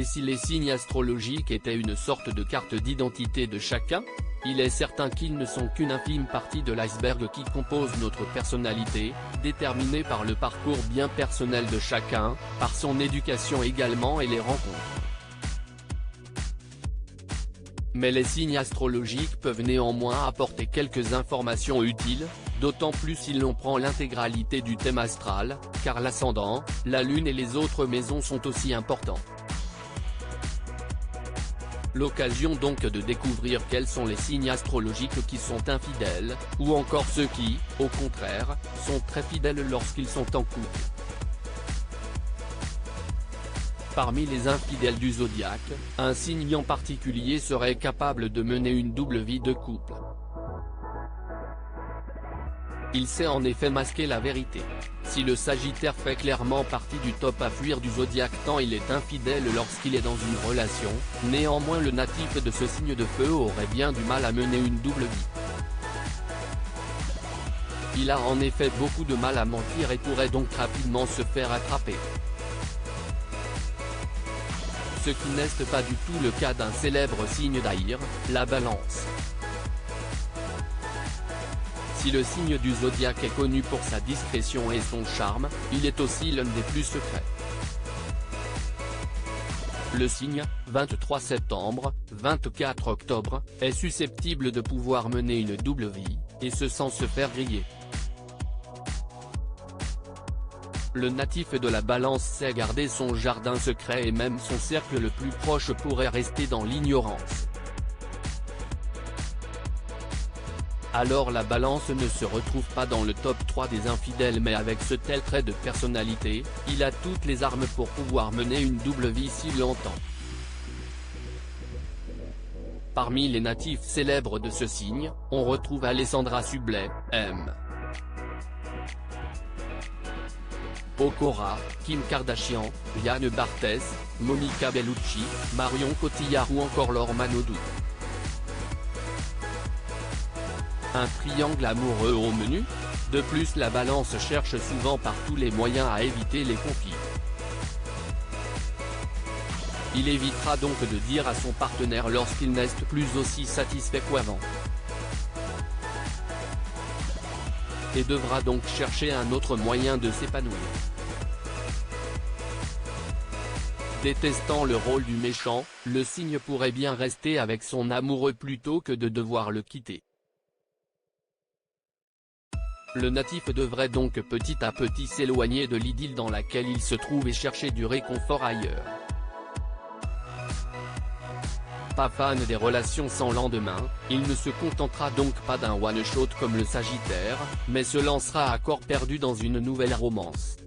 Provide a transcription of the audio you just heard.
Et si les signes astrologiques étaient une sorte de carte d'identité de chacun? Il est certain qu'ils ne sont qu'une infime partie de l'iceberg qui compose notre personnalité, déterminée par le parcours bien personnel de chacun, par son éducation également et les rencontres. Mais les signes astrologiques peuvent néanmoins apporter quelques informations utiles, d'autant plus si l'on prend l'intégralité du thème astral, car l'ascendant, la lune et les autres maisons sont aussi importants. L'occasion donc de découvrir quels sont les signes astrologiques qui sont infidèles, ou encore ceux qui, au contraire, sont très fidèles lorsqu'ils sont en couple. Parmi les infidèles du zodiaque, un signe en particulier serait capable de mener une double vie de couple. Il sait en effet masquer la vérité. Si le Sagittaire fait clairement partie du top à fuir du zodiaque tant il est infidèle lorsqu'il est dans une relation, néanmoins le natif de ce signe de feu aurait bien du mal à mener une double vie. Il a en effet beaucoup de mal à mentir et pourrait donc rapidement se faire attraper. Ce qui n'est pas du tout le cas d'un célèbre signe d'air, la Balance. Si le signe du zodiaque est connu pour sa discrétion et son charme, il est aussi l'un des plus secrets. Le signe, 23 septembre, 24 octobre, est susceptible de pouvoir mener une double vie, et ce sans se faire griller. Le natif de la Balance sait garder son jardin secret et même son cercle le plus proche pourrait rester dans l'ignorance. Alors la Balance ne se retrouve pas dans le top 3 des infidèles, mais avec ce tel trait de personnalité, il a toutes les armes pour pouvoir mener une double vie s'il l'entend. Parmi les natifs célèbres de ce signe, on retrouve Alessandra Sublet, M. Pokora, Kim Kardashian, Yann Barthès, Monica Bellucci, Marion Cotillard ou encore Laure Manodou. Un triangle amoureux au menu? De plus, la Balance cherche souvent par tous les moyens à éviter les conflits. Il évitera donc de dire à son partenaire lorsqu'il n'est plus aussi satisfait qu'avant. Et devra donc chercher un autre moyen de s'épanouir. Détestant le rôle du méchant, le signe pourrait bien rester avec son amoureux plutôt que de devoir le quitter. Le natif devrait donc petit à petit s'éloigner de l'idylle dans laquelle il se trouve et chercher du réconfort ailleurs. Pas fan des relations sans lendemain, il ne se contentera donc pas d'un one-shot comme le Sagittaire, mais se lancera à corps perdu dans une nouvelle romance.